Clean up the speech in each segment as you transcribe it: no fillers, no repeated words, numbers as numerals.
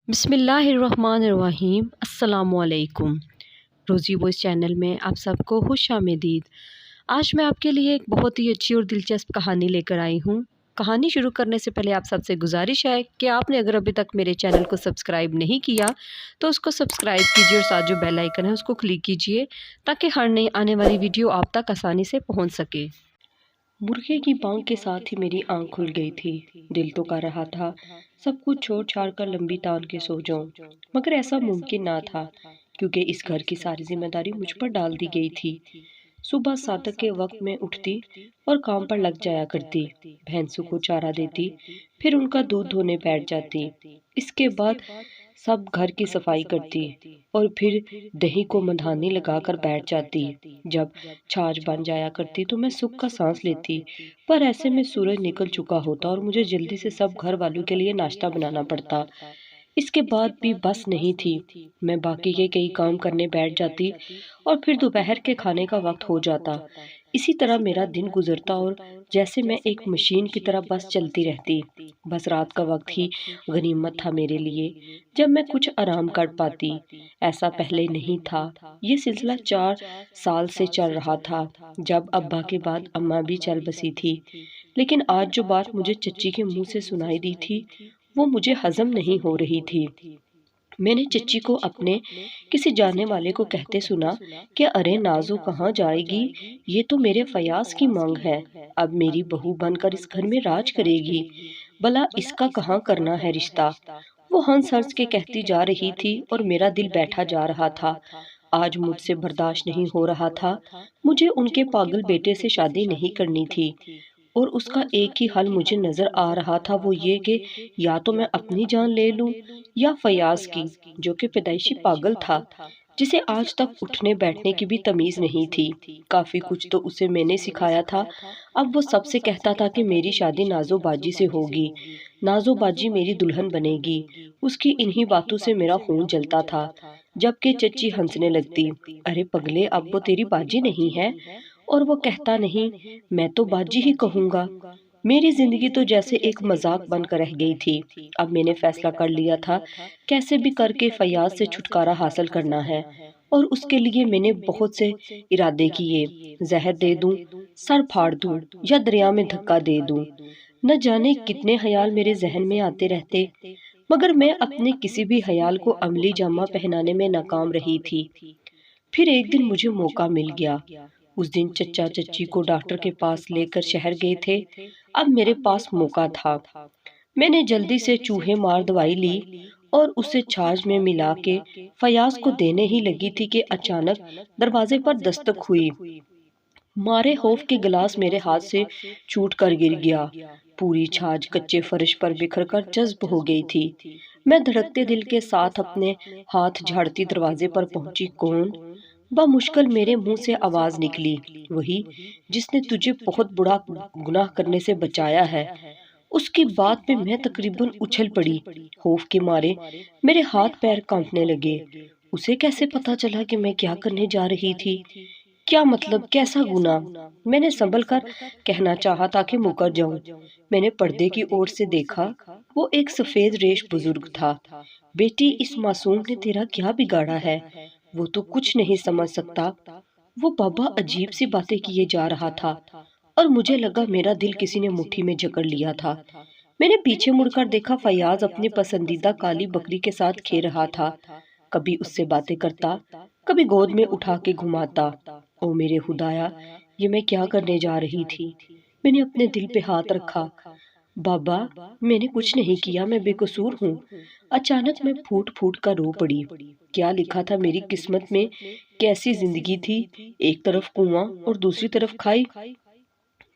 بسم اللہ الرحمن الرحیم۔ السلام علیکم۔ روزی وائس چینل میں آپ سب کو خوش آمدید۔ آج میں آپ کے لیے ایک بہت ہی اچھی اور دلچسپ کہانی لے کر آئی ہوں۔ کہانی شروع کرنے سے پہلے آپ سب سے گزارش ہے کہ آپ نے اگر ابھی تک میرے چینل کو سبسکرائب نہیں کیا تو اس کو سبسکرائب کیجیے اور ساتھ جو بیل آئیکن ہے اس کو کلک کیجیے تاکہ ہر نئی آنے والی ویڈیو آپ تک آسانی سے پہنچ سکے۔ مرغے کی بانگ کے ساتھ ہی میری آنکھ کھل گئی تھی۔ دل تو کر رہا تھا سب کچھ چھوڑ چھاڑ کر لمبی تان کے سو جاؤں، مگر ایسا ممکن نہ تھا کیونکہ اس گھر کی ساری ذمہ داری مجھ پر ڈال دی گئی تھی۔ صبح صادق کے وقت میں اٹھتی اور کام پر لگ جایا کرتی، بھینسوں کو چارہ دیتی، پھر ان کا دودھ دھونے بیٹھ جاتی۔ اس کے بعد سب گھر کی صفائی کرتی اور پھر دہی کو مدھانے لگا کر بیٹھ جاتی۔ جب چھاچھ بن جایا کرتی تو میں سکھ کا سانس لیتی، پر ایسے میں سورج نکل چکا ہوتا اور مجھے جلدی سے سب گھر والوں کے لیے ناشتہ بنانا پڑتا۔ اس کے بعد بھی بس نہیں تھی، میں باقی کے کئی کام کرنے بیٹھ جاتی اور پھر دوپہر کے کھانے کا وقت ہو جاتا۔ اسی طرح میرا دن گزرتا اور جیسے میں ایک مشین کی طرح بس چلتی رہتی۔ بس رات کا وقت ہی غنیمت تھا میرے لیے، جب میں کچھ آرام کر پاتی۔ ایسا پہلے نہیں تھا۔ یہ سلسلہ 4 سال سے چل رہا تھا، جب ابا کے بعد اماں بھی چل بسی تھی۔ لیکن آج جو بات مجھے چچی کے منہ سے سنائی دی تھی وہ مجھے ہضم نہیں ہو رہی تھی۔ میں نے چچی کو اپنے کسی جاننے والے کو کہتے سنا کہ ارے نازو کہاں جائے گی، یہ تو میرے فیاض کی مانگ ہے، اب میری بہو بن کر اس گھر میں راج کرے گی، بھلا اس کا کہاں کرنا ہے رشتہ۔ وہ ہنس ہنس کے کہتی جا رہی تھی اور میرا دل بیٹھا جا رہا تھا۔ آج مجھ سے برداشت نہیں ہو رہا تھا۔ مجھے ان کے پاگل بیٹے سے شادی نہیں کرنی تھی اور اس کا ایک ہی حل مجھے نظر آ رہا تھا، وہ یہ کہ یا تو میں اپنی جان لے لوں یا فیاض کی، جو کہ پیدائشی پاگل تھا، جسے آج تک اٹھنے بیٹھنے کی بھی تمیز نہیں تھی۔ کافی کچھ تو اسے میں نے سکھایا تھا۔ اب وہ سب سے کہتا تھا کہ میری شادی نازو باجی سے ہوگی، نازو باجی میری دلہن بنے گی۔ اس کی انہی باتوں سے میرا خون جلتا تھا، جبکہ چچی ہنسنے لگتی، ارے پگلے اب وہ تیری باجی نہیں ہے، اور وہ کہتا نہیں میں تو باجی ہی کہوں گا۔ میری زندگی تو جیسے ایک مذاق بن کر رہ گئی تھی۔ اب میں نے فیصلہ کر لیا تھا کیسے بھی کر کے فیاض سے چھٹکارا حاصل کرنا ہے، اور اس کے لیے میں نے بہت سے ارادے کیے۔ زہر دے دوں، سر پھاڑ دوں یا دریا میں دھکا دے دوں، نہ جانے کتنے خیال میرے ذہن میں آتے رہتے، مگر میں اپنے کسی بھی خیال کو عملی جامہ پہنانے میں ناکام رہی تھی۔ پھر ایک دن مجھے موقع مل گیا۔ اس دن چچا چچی کو ڈاکٹر کے پاس لے کر شہر گئے تھے۔ اب میرے پاس موقع تھا۔ میں نے جلدی سے چوہے مار دوائی لی اور اسے چھاچھ میں ملا کے فیاض کو دینے ہی لگی تھی کہ اچانک دروازے پر دستک ہوئی۔ مارے خوف کے گلاس میرے ہاتھ سے چھوٹ کر گر گیا۔ پوری چھاچھ کچے فرش پر بکھر کر جذب ہو گئی تھی۔ میں دھڑکتے دل کے ساتھ اپنے ہاتھ جھاڑتی دروازے پر پہنچی۔ کون؟ بمشکل میرے منہ سے آواز نکلی، وہی جس نے تجھے بہت بڑا گناہ کرنے سے بچایا ہے۔ اس کی بات پہ میں تقریباً اچھل پڑی۔ خوف کے مارے میرے ہاتھ پیر کانپنے لگے۔ اسے کیسے پتا چلا کہ میں کیا کرنے جا رہی تھی؟ کیا مطلب کیسا گناہ؟ میں نے سنبھل کر کہنا چاہا تاکہ مکر جاؤں۔ میں نے پردے کی اور سے دیکھا، وہ ایک سفید ریش بزرگ تھا۔ بیٹی اس معصوم نے تیرا کیا بگاڑا ہے؟ وہ تو کچھ نہیں سمجھ سکتا۔ وہ بابا عجیب سی باتیں کیے جا رہا تھا اور مجھے لگا میرا دل کسی نے مٹھی میں جکڑ لیا تھا۔ میں نے پیچھے مڑ کر دیکھا، فیاض اپنی پسندیدہ کالی بکری کے ساتھ کھیل رہا تھا۔ کبھی اس سے باتیں کرتا، کبھی گود میں اٹھا کے گھماتا۔ او میرے خدایا، یہ میں کیا کرنے جا رہی تھی؟ میں نے اپنے دل پہ ہاتھ رکھا۔ بابا میں نے کچھ نہیں کیا، میں بے قصور ہوں۔ اچانک میں پھوٹ پھوٹ کر رو پڑی۔ کیا لکھا تھا میری قسمت میں؟ کیسی زندگی تھی؟ ایک طرف کنواں اور دوسری طرف کھائی۔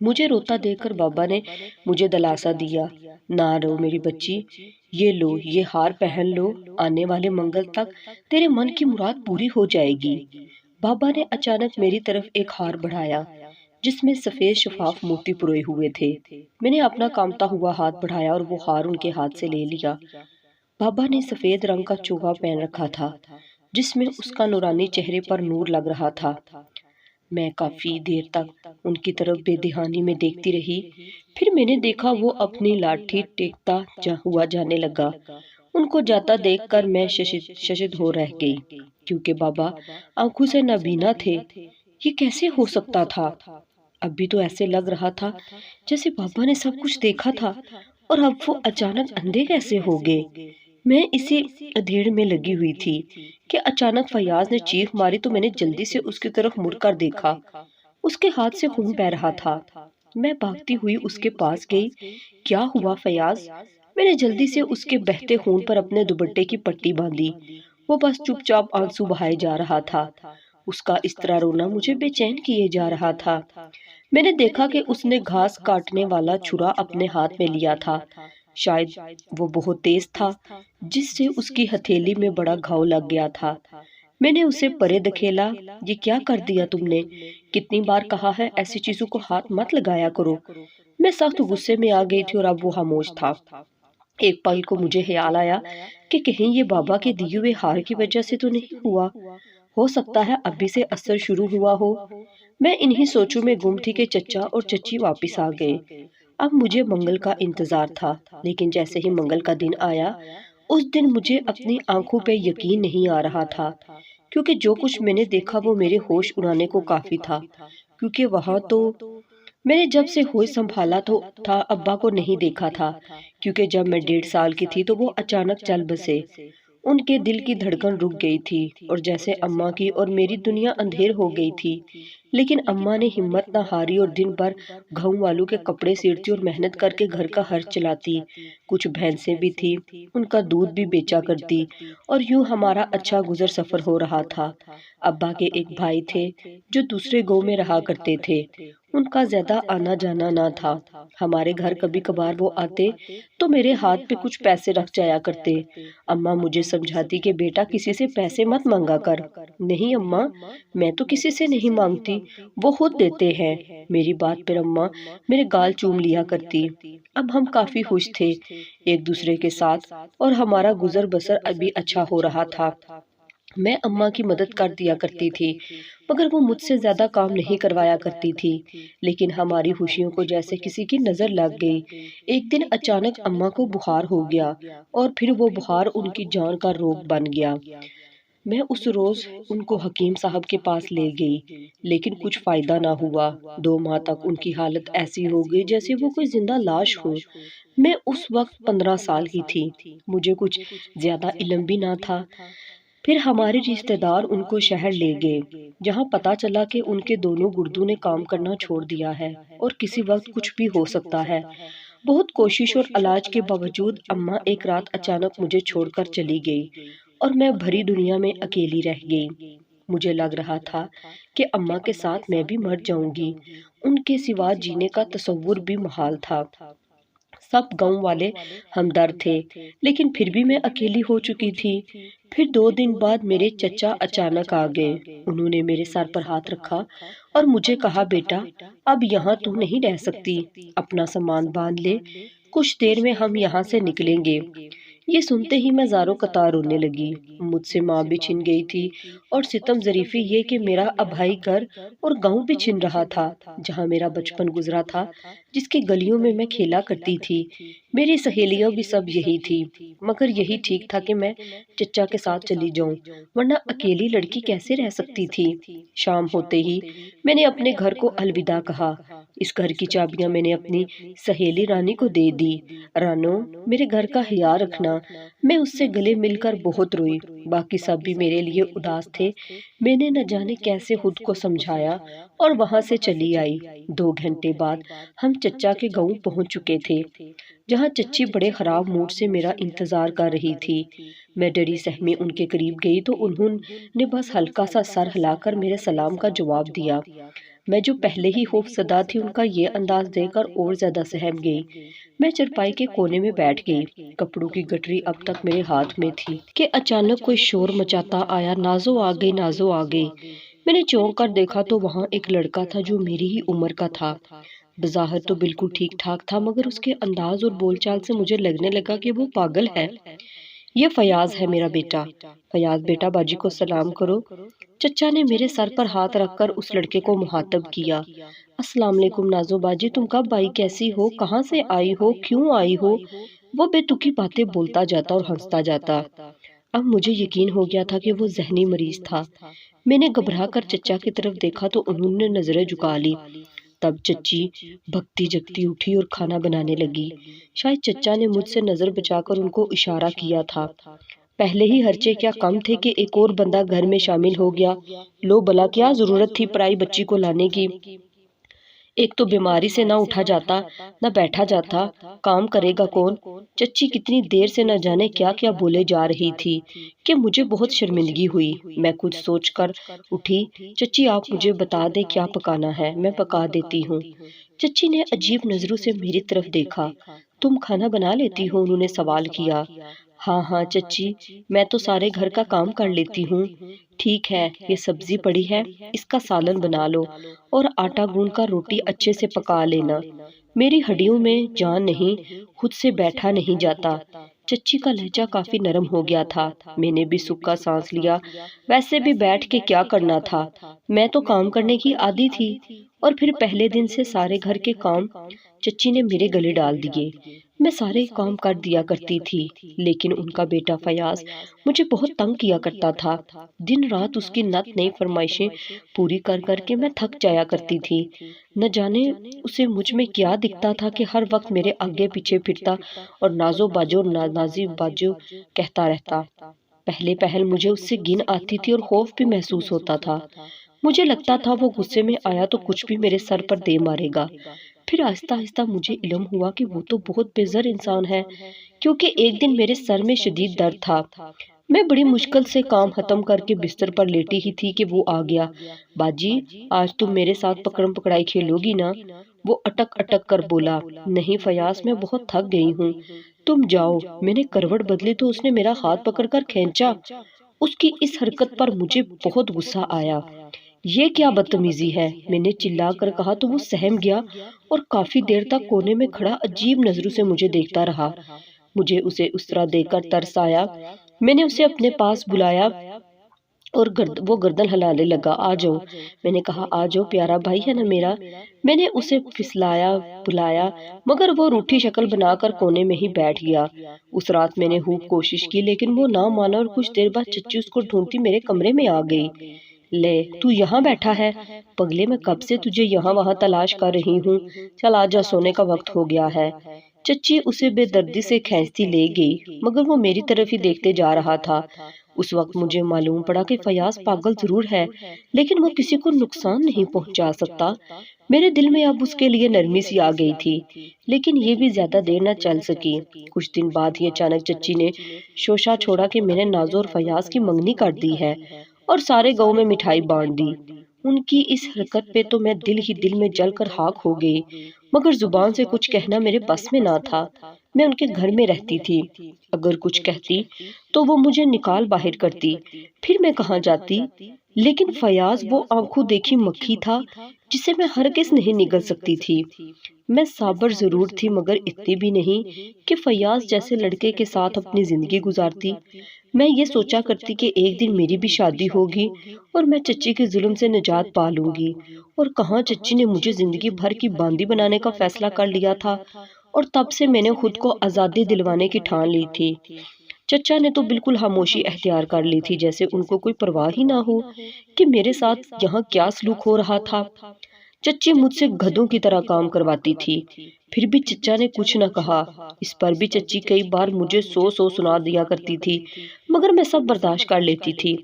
مجھے روتا دیکھ کر بابا نے مجھے دلاسا دیا، نہ رو میری بچی، یہ لو، یہ ہار پہن لو، آنے والے منگل تک تیرے من کی مراد پوری ہو جائے گی۔ بابا نے اچانک میری طرف ایک ہار بڑھایا جس میں سفید شفاف موتی پروئے ہوئے تھے۔ میں نے اپنا کامتا ہوا ہاتھ بڑھایا اور وہ ہار ان کے ہاتھ سے لے لیا۔ بابا نے سفید رنگ کا چوغا پہن رکھا تھا جس میں اس کا نورانی چہرے پر نور لگ رہا تھا۔ میں کافی دیر تک ان کی طرف بے دہانی میں دیکھتی رہی۔ پھر میں نے دیکھا وہ اپنی لاٹھی ٹیکتا ہوا جانے لگا۔ ان کو جاتا دیکھ کر میں ششد ہو رہ گئی، کیونکہ بابا آنکھوں سے نابینا تھے۔ یہ کیسے ہو سکتا تھا؟ اب بھی تو ایسے لگ رہا تھا جیسے بابا نے سب کچھ دیکھا تھا، اور اب وہ اچانک اندھے کیسے ہو گئے؟ میں اسی ادھیڑ میں لگی ہوئی تھی کہ اچانک فیاض نے چیخ ماری تو میں نے جلدی سے اس کی طرف مڑ کر دیکھا۔ اس کے ہاتھ سے خون بہہ رہا تھا۔ میں بھاگتی ہوئی اس کے پاس گئی۔ کیا ہوا فیاض؟ میں نے جلدی سے اس کے بہتے خون پر اپنے دوپٹے کی پٹی باندھی۔ وہ بس چپ چاپ آنسو بہائے جا رہا تھا۔ اس کا اس طرح رونا مجھے بے چین کیے جا رہا تھا۔ میں نے دیکھا کہ اس نے گھاس کاٹنے والا چھرا اپنے ہاتھ میں لیا تھا۔ شاید وہ بہت تیز تھا، جس سے اس کی ہتھیلی میں بڑا گھاؤ لگ گیا تھا۔ میں نے اسے پرے دھکیلا۔ یہ کیا کر دیا تم نے؟ کتنی بار کہا ہے ایسی چیزوں کو ہاتھ مت لگایا کرو۔ میں سخت غصے میں آ گئی تھی اور اب وہ خاموش تھا۔ ایک پل کو مجھے خیال آیا کہ کہیں یہ بابا کے دیے ہوئے ہار کی وجہ سے تو نہیں ہوا؟ ہو سکتا ہے ابھی سے اثر شروع ہوا ہو۔ میں انہی سوچوں میں گم تھی کہ چچا اور چچی واپس آ گئے۔ اب مجھے منگل کا انتظار تھا، لیکن جیسے ہی منگل کا دن آیا، اس دن مجھے اپنی آنکھوں پہ یقین نہیں آ رہا تھا، کیونکہ جو کچھ میں نے دیکھا وہ میرے ہوش اڑانے کو کافی تھا۔ کیونکہ وہاں تو میں نے جب سے ہوش سنبھالا تھا ابا کو نہیں دیکھا تھا، کیونکہ جب میں 1.5 سال کی تھی تو وہ اچانک چل بسے۔ ان کے دل کی دھڑکن رک گئی تھی، اور جیسے اماں کی اور میری دنیا اندھیر ہو گئی تھی۔ لیکن اماں نے ہمت نہ ہاری اور دن بھر گھؤں والوں کے کپڑے سیڑتی اور محنت کر کے گھر کا خرچ چلاتی۔ کچھ بھینسیں بھی تھی، ان کا دودھ بھی بیچا کرتی، اور یوں ہمارا اچھا گزر سفر ہو رہا تھا۔ ابا کے ایک بھائی تھے جو دوسرے گاؤں میں رہا کرتے تھے۔ ان کا زیادہ آنا جانا نہ تھا۔ ہمارے گھر کبھی کبھار وہ آتے تو میرے ہاتھ پہ کچھ پیسے رکھ جایا کرتے۔ اماں مجھے سمجھاتی کہ بیٹا کسی سے پیسے مت مانگا کر۔ نہیں اماں، میں تو کسی سے نہیں مانگتی، وہ خود دیتے ہیں۔ میری بات پر اماں میرے گال چوم لیا کرتی۔ اب ہم کافی خوش تھے ایک دوسرے کے ساتھ، اور ہمارا گزر بسر ابھی اچھا ہو رہا تھا۔ میں اماں کی مدد کر دیا کرتی تھی، مگر وہ مجھ سے زیادہ کام نہیں کروایا کرتی تھی۔ لیکن ہماری خوشیوں کو جیسے کسی کی نظر لگ گئی۔ ایک دن اچانک اماں کو بخار ہو گیا، اور پھر وہ بخار ان کی جان کا روگ بن گیا۔ میں اس روز ان کو حکیم صاحب کے پاس لے گئی، لیکن کچھ فائدہ نہ ہوا۔ 2 ماہ تک ان کی حالت ایسی ہو گئی جیسے وہ کوئی زندہ لاش ہو۔ میں اس وقت 15 سال کی تھی، مجھے کچھ زیادہ علم بھی نہ تھا۔ پھر ہمارے رشتہ دار ان کو شہر لے گئے، جہاں پتا چلا کہ ان کے دونوں گردوں نے کام کرنا چھوڑ دیا ہے، اور کسی وقت کچھ بھی ہو سکتا ہے۔ بہت کوشش اور علاج کے باوجود اماں ایک رات اچانک مجھے چھوڑ کر چلی گئی، اور میں بھری دنیا میں اکیلی رہ گئی۔ مجھے لگ رہا تھا کہ اماں کے ساتھ میں بھی مر جاؤں گی۔ ان کے سوا جینے کا تصور بھی محال تھا۔ سب گاؤں والے ہمدرد تھے، لیکن پھر بھی میں اکیلی ہو چکی تھی۔ پھر 2 دن بعد میرے چچا اچانک آ گئے۔ انہوں نے میرے سر پر ہاتھ رکھا اور مجھے کہا، بیٹا اب یہاں تو نہیں رہ سکتی، اپنا سامان باندھ لے، کچھ دیر میں ہم یہاں سے نکلیں گے۔ یہ سنتے ہی میں زاروں قطار رونے لگی۔ مجھ سے ماں بھی چھن گئی تھی، اور ستم ظریفی یہ کہ میرا ابھائی گھر اور گاؤں بھی چھن رہا تھا، جہاں میرا بچپن گزرا تھا، جس کی گلیوں میں میں کھیلا کرتی تھی۔ میری سہیلیاں بھی سب یہی تھی، مگر یہی ٹھیک تھا کہ میں چچا کے ساتھ چلی جاؤں، ورنہ اکیلی لڑکی کیسے رہ سکتی تھی۔ شام ہوتے ہی میں نے اپنے گھر کو الوداع کہا۔ اس گھر کی چابیاں میں نے اپنی سہیلی رانی کو دے دی۔ رانو، میرے گھر کا خیال رکھنا۔ میں اس سے گلے مل کر بہت روئی۔ باقی سب بھی میرے لیے اداس تھے۔ میں نے نہ جانے کیسے خود کو سمجھایا اور وہاں سے چلی آئی۔ 2 گھنٹے بعد ہم چچا کے گاؤں پہنچ چکے تھے، جہاں چچی بڑے خراب موڈ سے میرا انتظار کر رہی تھی۔ میں ڈری سہمی ان کے قریب گئی تو انہوں نے بس ہلکا سا سر ہلا کر میرے سلام کا جواب دیا۔ میں جو پہلے ہی خوف زدہ تھی، ان کا یہ انداز دیکھ کر اور زیادہ سہم گئی۔ میں چرپائی کے کونے میں بیٹھ گئی۔ کپڑوں کی گٹری اب تک میرے ہاتھ میں تھی کہ اچانک کوئی شور مچاتا آیا، نازو آ گئی، نازو آ گئی۔ میں نے چونک کر دیکھا تو وہاں ایک لڑکا تھا جو میری ہی عمر کا تھا۔ بظاہر تو بالکل ٹھیک ٹھاک تھا، مگر اس کے انداز اور بول چال سے مجھے لگنے لگا کہ وہ پاگل ہے۔ یہ فیاض ہے میرا بیٹا۔ فیاض بیٹا، باجی کو سلام کرو۔ چچا نے میرے سر پر ہاتھ رکھ کر اس لڑکے کو مخاطب کیا۔ السلام علیکم نازو باجی، تم کب آئی، کیسی ہو، کہاں سے آئی ہو، کیوں آئی ہو؟ وہ بے تکی باتیں بولتا جاتا اور ہنستا جاتا۔ اب مجھے یقین ہو گیا تھا کہ وہ ذہنی مریض تھا۔ میں نے گھبرا کر چچا کی طرف دیکھا تو انہوں نے نظریں جھکا لی۔ تب چچی بھگتی جگتی اٹھی اور کھانا بنانے لگی۔ شاید چچا نے مجھ سے نظر بچا کر ان کو اشارہ کیا تھا۔ پہلے ہی خرچے کیا کم تھے کہ ایک اور بندہ گھر میں شامل ہو گیا۔ لو بلا کیا ضرورت تھی پرائی بچی کو لانے کی؟ ایک تو بیماری سے نہ اٹھا جاتا نہ بیٹھا جاتا، کام کرے گا کون؟ چچی کتنی دیر سے نہ جانے کیا کیا بولے جا رہی تھی کہ مجھے بہت شرمندگی ہوئی۔ میں کچھ سوچ کر اٹھی۔ چچی آپ مجھے بتا دیں کیا پکانا ہے، میں پکا دیتی ہوں۔ چچی نے عجیب نظروں سے میری طرف دیکھا۔ تم کھانا بنا لیتی ہو؟ انہوں نے سوال کیا۔ ہاں ہاں چچی، میں تو سارے گھر کا کام کر لیتی ہوں۔ ٹھیک ہے، یہ سبزی پڑی ہے، اس کا سالن بنا لو اور آٹا گوندھ کر روٹی اچھے سے پکا لینا۔ میری ہڈیوں میں جان نہیں، خود سے بیٹھا نہیں جاتا۔ چچی کا لہجہ کافی نرم ہو گیا تھا۔ میں نے بھی سکا سانس لیا۔ ویسے بھی بیٹھ کے کیا کرنا تھا، میں تو کام کرنے کی عادی تھی۔ اور پھر پہلے دن سے سارے گھر کے کام چچی نے میرے گلے ڈال دیے۔ میں سارے کام کر دیا کرتی تھی، لیکن ان کا بیٹا فیاض مجھے بہت تنگ کیا کرتا تھا۔ دن رات اس کی نت نئی فرمائشیں پوری کر کر کے میں تھک جایا کرتی تھی۔ نہ جانے اسے مجھ میں کیا دکھتا تھا کہ ہر وقت میرے آگے پیچھے پھرتا اور نازو باجو نازی باجو کہتا رہتا۔ پہلے پہل مجھے اس سے گھن آتی تھی اور خوف بھی محسوس ہوتا تھا۔ مجھے لگتا تھا وہ غصے میں آیا تو کچھ بھی میرے سر پر دے مارے گا۔ پھر آہستہ آہستہ مجھے علم ہوا کہ وہ تو بہت بے زر انسان ہے، کیونکہ ایک دن میرے سر میں شدید درد تھا۔ میں بڑی مشکل سے کام ختم کر کے بستر پر لیٹی ہی تھی کہ وہ آ گیا۔ باجی، آج تم میرے ساتھ پکڑم پکڑائی کھیلو گی نا؟ وہ اٹک اٹک کر بولا۔ نہیں فیاض، میں بہت تھک گئی ہوں، تم جاؤ۔ میں نے کروٹ بدلی تو اس نے میرا ہاتھ پکڑ کر کھینچا۔ اس کی اس حرکت پر مجھے بہت غصہ آیا۔ یہ کیا بدتمیزی ہے، میں نے چلا کر کہا تو وہ سہم گیا اور کافی دیر تک کونے میں کھڑا عجیب نظروں سے مجھے دیکھتا رہا۔ مجھے اسے اس طرح دیکھ کر ترس آیا۔ میں نے اسے اپنے پاس بلایا اور وہ گردن ہلانے لگا۔ آ جاؤ، میں نے کہا، آ جاؤ، پیارا بھائی ہے نا میرا۔ میں نے اسے پھسلایا بلایا، مگر وہ روٹھی شکل بنا کر کونے میں ہی بیٹھ گیا۔ اس رات میں نے خوب کوشش کی لیکن وہ نہ مانا اور کچھ دیر بعد چچی اس کو ڈھونڈتی میرے کمرے میں آ گئی۔ لے، تو یہاں بیٹھا ہے؟ پگلے، میں کب سے تجھے یہاں وہاں تلاش کر رہی ہوں۔ چل آجا، سونے کا وقت ہو گیا ہے۔ چچی اسے بے دردی سے کھینچتی لے گئی، مگر وہ میری طرف ہی دیکھتے جا رہا تھا۔ اس وقت مجھے معلوم پڑا کہ فیاض پاگل ضرور ہے، لیکن وہ کسی کو نقصان نہیں پہنچا سکتا۔ میرے دل میں اب اس کے لیے نرمی سی آ گئی تھی، لیکن یہ بھی زیادہ دیر نہ چل سکی۔ کچھ دن بعد ہی اچانک چچی نے شوشہ چھوڑا کہ میں نے نازو اور فیاض کی منگنی کر دی ہے اور سارے گاؤں میں مٹھائی بانٹ دی۔ ان کی اس حرکت پہ تو میں دل ہی دل میں جل کر خاک ہو گئی، مگر زبان سے کچھ کہنا میرے بس میں نہ تھا۔ میں ان کے گھر میں رہتی تھی، اگر کچھ کہتی تو وہ مجھے نکال باہر کرتی، پھر میں کہاں جاتی؟ لیکن فیاض وہ آنکھوں دیکھی مکھی تھا جسے میں ہرگز نہیں نگل سکتی تھی۔ میں صابر ضرور تھی مگر اتنی بھی نہیں کہ فیاض جیسے لڑکے کے ساتھ اپنی زندگی گزارتی۔ میں یہ سوچا کرتی کہ ایک دن میری بھی شادی ہوگی اور میں چچی کے ظلم سے نجات پا لوں گی، اور کہاں چچی نے مجھے زندگی بھر کی باندی بنانے کا فیصلہ کر لیا تھا، اور تب سے میں نے خود کو آزادی دلوانے کی ٹھان لی تھی۔ چچا نے تو بالکل خاموشی اختیار کر لی تھی، جیسے ان کو کوئی پرواہ ہی نہ ہو کہ میرے ساتھ یہاں کیا سلوک ہو رہا تھا۔ چچی مجھ سے گدھوں کی طرح کام کرواتی تھی، پھر بھی چچا نے کچھ نہ کہا۔ اس پر بھی چچی کئی بار مجھے سو سنا دیا کرتی تھی، مگر میں سب برداشت کر لیتی تھی۔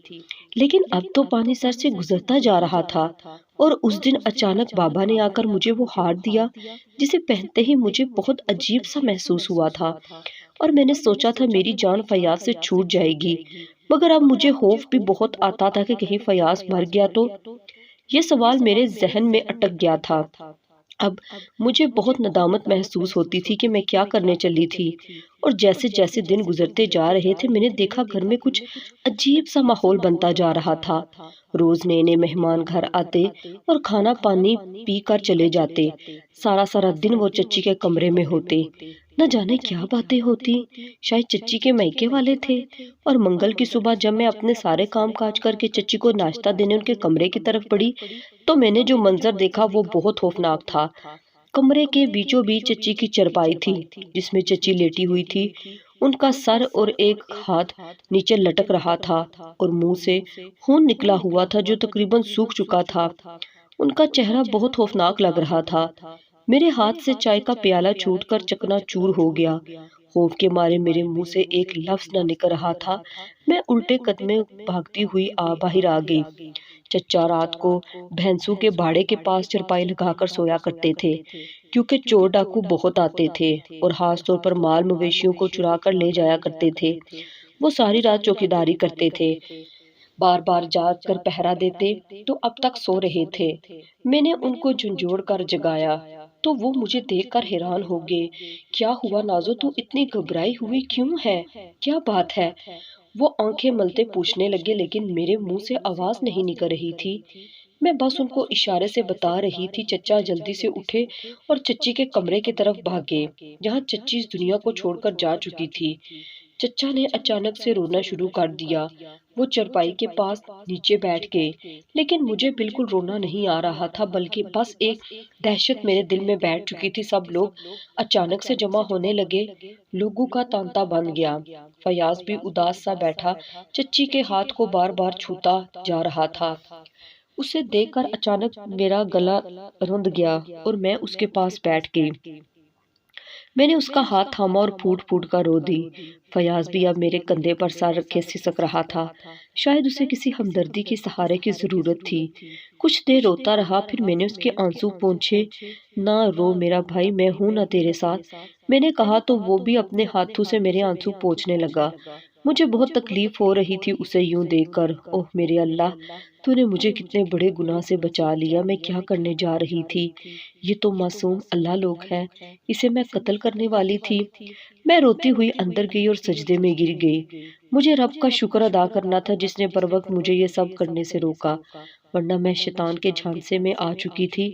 لیکن اب تو پانی سر سے گزرتا جا رہا تھا، اور اس دن اچانک بابا نے آ کر مجھے وہ ہار دیا جسے پہنتے ہی مجھے بہت عجیب سا محسوس ہوا تھا، اور میں نے سوچا تھا میری جان فیاض سے چھوٹ جائے گی، مگر اب مجھے خوف بھی بہت آتا تھا کہ کہیں فیاض مر گیا تو۔ یہ سوال میرے ذہن میں اٹک گیا تھا۔ اب مجھے بہت ندامت محسوس ہوتی تھی کہ میں کیا کرنے چلی تھی، اور جیسے جیسے دن گزرتے جا رہے تھے میں نے دیکھا گھر میں کچھ عجیب سا ماحول بنتا جا رہا تھا۔ روز نئے نئے مہمان گھر آتے اور کھانا پانی پی کر چلے جاتے۔ سارا سارا دن وہ چچی کے کمرے میں ہوتے، نہ جانے کیا باتیں ہوتی، شاید چچی کے میکے والے تھے۔ اور منگل کی صبح جب میں اپنے سارے کام کاج کر کے چچی کو ناشتہ دینے ان کے کمرے کی طرف بڑھی تو میں نے جو منظر دیکھا وہ بہت خوفناک تھا۔ کمرے کے بیچوں بیچ چچی کی چرپائی تھی جس میں چچی لیٹی ہوئی تھی۔ ان کا سر اور ایک ہاتھ نیچے لٹک رہا تھا اور منہ سے خون نکلا ہوا تھا جو تقریباً سوکھ چکا تھا۔ ان کا چہرہ بہت خوفناک لگ رہا تھا۔ میرے ہاتھ سے چائے کا پیالہ چھوٹ کر چکنا چور ہو گیا۔ خوف کے مارے میرے منہ سے ایک لفظ نہ نکل رہا تھا۔ میں الٹے قدمیں بھاگتی ہوئی باہر آ گئی۔ چچا رات کو بھینسوں کے باڑے کے پاس چرپائی لگا کر سویا کرتے تھے کیونکہ چور ڈاکو بہت آتے تھے اور خاص طور پر مال مویشیوں کو چرا کر لے جایا کرتے تھے۔ وہ ساری رات چوکیداری کرتے تھے، بار بار جاگ کر پہرا دیتے تو اب تک سو رہے تھے۔ میں نے ان کو جھنجھوڑ کر جگایا تو وہ مجھے دیکھ کر حیران ہو گئے۔ کیا ہوا نازو، تو اتنی گھبرائی ہوئی کیوں ہے؟ کیا بات ہے؟ وہ آنکھیں ملتے پوچھنے لگے لیکن میرے منہ سے آواز نہیں نکل رہی تھی۔ میں بس ان کو اشارے سے بتا رہی تھی۔ چچا جلدی سے اٹھے اور چچی کے کمرے کی طرف بھاگے جہاں چچی اس دنیا کو چھوڑ کر جا چکی تھی۔ چچا نے اچانک سے رونا شروع کر دیا۔ وہ چرپائی کے پاس نیچے بیٹھ گئے لیکن مجھے بالکل رونا نہیں آ رہا تھا بلکہ بس ایک دہشت میرے دل میں بیٹھ چکی تھی۔ سب لوگ اچانک سے جمع ہونے لگے، لوگوں کا تانتا بن گیا۔ فیاض بھی اداس سا بیٹھا چچی کے ہاتھ کو بار بار چھوتا جا رہا تھا۔ اسے دیکھ کر اچانک میرا گلا رند گیا اور میں اس کے پاس بیٹھ گئی۔ میں نے اس کا ہاتھ تھاما اور پھوٹ پھوٹ کر رو دی۔ فیاض بھی اب میرے کندھے پر سر رکھے سسک رہا تھا، شاید اسے کسی ہمدردی کے سہارے کی ضرورت تھی۔ کچھ دیر روتا رہا، پھر میں نے اس کے آنسو پونچھے۔ نہ رو میرا بھائی، میں ہوں نا تیرے ساتھ، میں نے کہا تو وہ بھی اپنے ہاتھوں سے میرے آنسو پونچھنے لگا۔ مجھے بہت تکلیف ہو رہی تھی اسے یوں دیکھ کر۔ اوہ میرے اللہ، تو نے مجھے کتنے بڑے گناہ سے بچا لیا۔ میں کیا کرنے جا رہی تھی؟ یہ تو معصوم اللہ لوگ ہے، اسے میں قتل کرنے والی تھی۔ میں روتی ہوئی اندر گئی اور سجدے میں گر گئی۔ مجھے رب کا شکر ادا کرنا تھا جس نے بر وقت مجھے یہ سب کرنے سے روکا، ورنہ میں شیطان کے جھانسے میں آ چکی تھی۔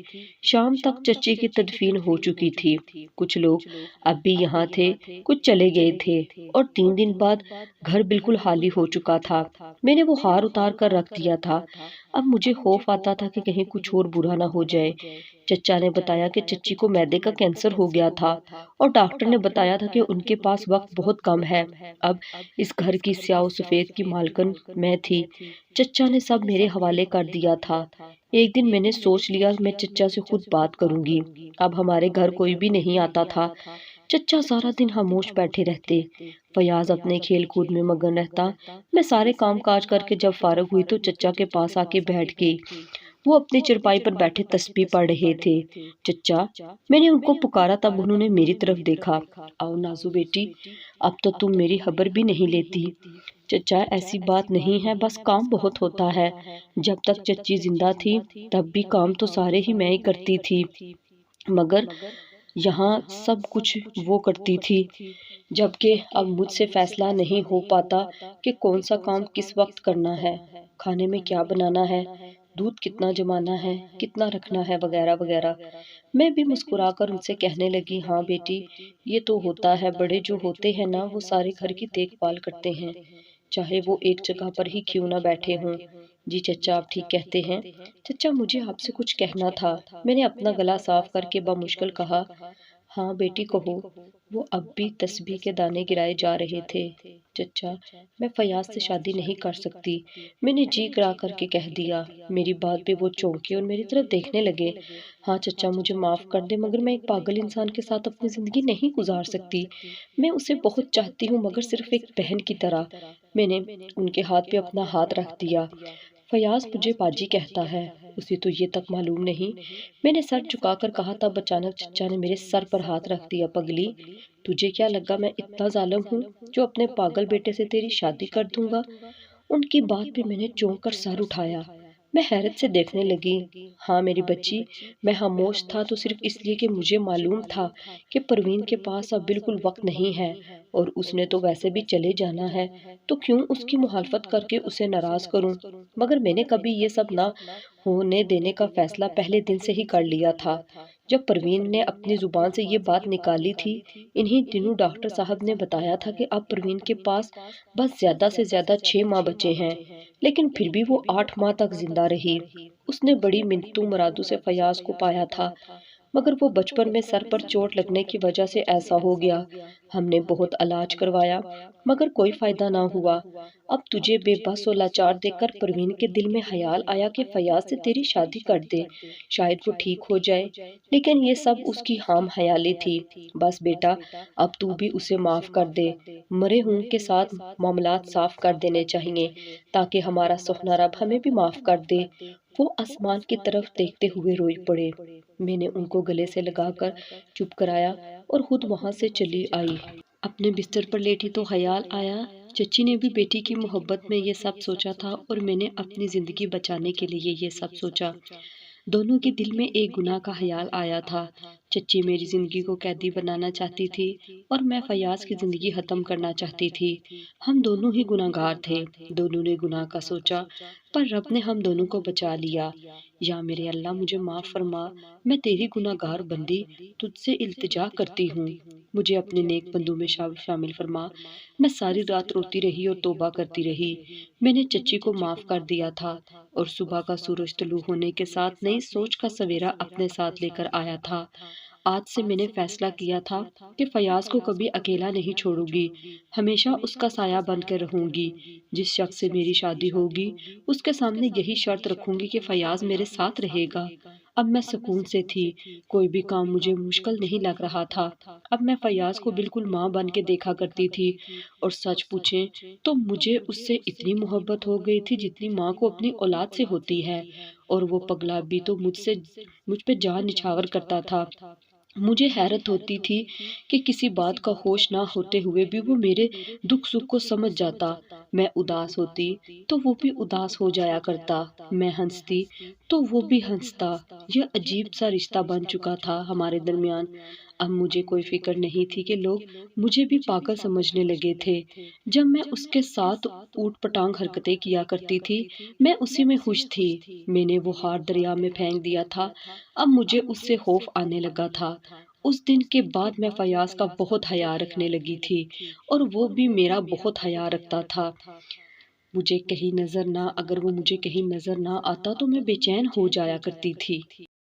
شام تک چچی کی تدفین ہو چکی تھی۔ کچھ لوگ اب بھی یہاں تھے، کچھ چلے گئے تھے اور 3 دن بعد گھر بالکل خالی ہو چکا تھا۔ میں نے وہ ہار اتار کر رکھ دیا تھا۔ اب مجھے خوف آتا تھا کہ کہیں کچھ اور برا نہ ہو جائے۔ چچا نے بتایا کہ چچی کو معدے کا کینسر ہو گیا تھا اور ڈاکٹر نے بتایا تھا کہ ان کے پاس وقت بہت کم ہے۔ اب اس گھر کی سیاہ و سفید کی مالکن میں تھی۔ چچا نے سب میرے حوالے کر دیا تھا۔ ایک دن میں نے سوچ لیا میں چچا سے خود بات کروں گی۔ اب ہمارے گھر کوئی بھی نہیں آتا تھا۔ چچا سارا دن خاموش بیٹھے رہتے، فیاض اپنے کھیل کود میں مگن رہتا۔ میں سارے کام کاج کر کے جب فارغ ہوئی تو چچا کے پاس آ کے بیٹھ گئی۔ وہ اپنی چرپائی پر بیٹھے تسبیح پڑھ رہے تھے۔ چچا، میں نے ان کو پکارا، تب انہوں نے میری طرف دیکھا۔ آؤ نازو بیٹی، اب تو تم میری خبر بھی نہیں لیتی۔ چچا ایسی بات نہیں ہے، بس کام بہت ہوتا ہے۔ جب تک چچی زندہ تھی تب بھی کام تو سارے ہی میں ہی کرتی تھی، مگر یہاں سب کچھ وہ کرتی تھی، جبکہ اب مجھ سے فیصلہ نہیں ہو پاتا کہ کون سا کام کس وقت کرنا ہے، کھانے میں کیا بنانا ہے، دودھ کتنا جمانا ہے، کتنا رکھنا ہے، وغیرہ وغیرہ۔ میں بھی مسکرا کر ان سے کہنے لگی، ہاں بیٹی، یہ تو ہوتا ہے، بڑے جو ہوتے ہیں نا وہ سارے گھر کی دیکھ بھال کرتے ہیں، چاہے وہ ایک جگہ پر ہی کیوں نہ بیٹھے ہوں۔ جی چچا، آپ ٹھیک کہتے ہیں۔ چچا، مجھے آپ سے کچھ کہنا تھا، میں نے اپنا گلا صاف کر کے بمشکل کہا۔ ہاں بیٹی کہو۔ وہ اب بھی تسبیح کے دانے گرائے جا رہے تھے۔ چچا، میں فیاض سے شادی نہیں کر سکتی، میں نے جی گرا کر کے کہہ دیا۔ میری بات پہ وہ چونکے اور میری طرف دیکھنے لگے۔ ہاں چچا، مجھے معاف کر دیں، مگر میں ایک پاگل انسان کے ساتھ اپنی زندگی نہیں گزار سکتی۔ میں اسے بہت چاہتی ہوں مگر صرف ایک بہن کی طرح۔ میں نے ان کے ہاتھ پہ اپنا ہاتھ رکھ دیا۔ فیاض مجھے باجی کہتا ہے، اسے تو یہ تک معلوم نہیں، میں نے سر جھکا کر کہا۔ تب اچانک چچا نے میرے سر پر ہاتھ رکھ دیا۔ پگلی، تجھے کیا لگا میں اتنا ظالم ہوں جو اپنے پاگل بیٹے سے تیری شادی کر دوں گا؟ ان کی بات پہ میں نے چونک کر سر اٹھایا۔ میں حیرت سے دیکھنے لگی۔ ہاں میری بچی، میں خاموش تھا تو صرف اس لیے کہ مجھے معلوم تھا کہ پروین کے پاس اب بالکل وقت نہیں ہے اور اس نے تو ویسے بھی چلے جانا ہے، تو کیوں اس کی مخالفت کر کے اسے ناراض کروں؟ مگر میں نے کبھی یہ سب نہ ہونے دینے کا فیصلہ پہلے دن سے ہی کر لیا تھا جب پروین نے اپنی زبان سے یہ بات نکالی تھی۔ انہی دنوں ڈاکٹر صاحب نے بتایا تھا کہ اب پروین کے پاس بس زیادہ سے زیادہ 6 ماہ بچے ہیں، لیکن پھر بھی وہ 8 ماہ تک زندہ رہی۔ اس نے بڑی منتوں مرادوں سے فیاض کو پایا تھا، مگر وہ بچپن میں سر پر چوٹ لگنے کی وجہ سے ایسا ہو گیا۔ ہم نے بہت علاج کروایا مگر کوئی فائدہ نہ ہوا۔ اب تجھے بے بس و لاچار دیکھ کر پروین کے دل میں خیال آیا کہ فیاض سے تیری شادی کر دے، شاید وہ ٹھیک ہو جائے، لیکن یہ سب اس کی خام خیالی تھی۔ بس بیٹا، اب تو بھی اسے معاف کر دے، مرے ہوں کے ساتھ معاملات صاف کر دینے چاہیے تاکہ ہمارا سخنا رب ہمیں بھی معاف کر دے۔ وہ آسمان کی طرف دیکھتے ہوئے روئی پڑے۔ میں نے ان کو گلے سے لگا کر چپ کرایا اور خود وہاں سے چلی آئی۔ اپنے بستر پر لیٹی تو خیال آیا چچی نے بھی بیٹی کی محبت میں یہ سب سوچا تھا اور میں نے اپنی زندگی بچانے کے لیے یہ سب سوچا۔ دونوں کے دل میں ایک گناہ کا خیال آیا تھا۔ چچی میری زندگی کو قیدی بنانا چاہتی تھی اور میں فیاض کی زندگی ختم کرنا چاہتی تھی۔ ہم دونوں ہی گناہ گار تھے، دونوں نے گناہ کا سوچا، پر رب نے ہم دونوں کو بچا لیا۔ یا میرے اللہ مجھے معاف فرما، میں تیری گناہ گار بندی تجھ سے التجا کرتی ہوں، مجھے اپنے نیک بندوں میں شامل فرما۔ میں ساری رات روتی رہی اور توبہ کرتی رہی۔ میں نے چچی کو معاف کر دیا تھا اور صبح کا سورج طلوع ہونے کے ساتھ نئی سوچ کا سویرا اپنے ساتھ لے کر آیا تھا۔ آج سے میں نے فیصلہ کیا تھا کہ فیاض کو کبھی اکیلا نہیں چھوڑوں گی، ہمیشہ اس کا سایہ بن کر رہوں گی۔ جس شخص سے میری شادی ہوگی اس کے سامنے یہی شرط رکھوں گی کہ فیاض میرے ساتھ رہے گا۔ اب میں سکون سے تھی، کوئی بھی کام مجھے مشکل نہیں لگ رہا تھا۔ اب میں فیاض کو بالکل ماں بن کے دیکھا کرتی تھی، اور سچ پوچھیں تو مجھے اس سے اتنی محبت ہو گئی تھی جتنی ماں کو اپنی اولاد سے ہوتی ہے، اور وہ پگلا بھی تو مجھ پہ جان نچھاور کرتا تھا۔ مجھے حیرت ہوتی تھی کہ کسی بات کا ہوش نہ ہوتے ہوئے بھی وہ میرے دکھ سکھ کو سمجھ جاتا۔ میں اداس ہوتی تو وہ بھی اداس ہو جایا کرتا، میں ہنستی تو وہ بھی ہنستا۔ یہ عجیب سا رشتہ بن چکا تھا ہمارے درمیان۔ اب مجھے کوئی فکر نہیں تھی کہ لوگ مجھے بھی پاگل سمجھنے لگے تھے۔ جب میں اس کے ساتھ اوٹ پٹانگ حرکتیں کیا کرتی تھی میں اسی میں خوش تھی۔ میں نے وہ ہار دریا میں پھینک دیا تھا۔ اب مجھے اس سے خوف آنے لگا تھا۔ اس دن کے بعد میں فیاض کا بہت حیا رکھنے لگی تھی اور وہ بھی میرا بہت حیا رکھتا تھا۔ اگر وہ مجھے کہیں نظر نہ آتا تو میں بے چین ہو جایا کرتی تھی۔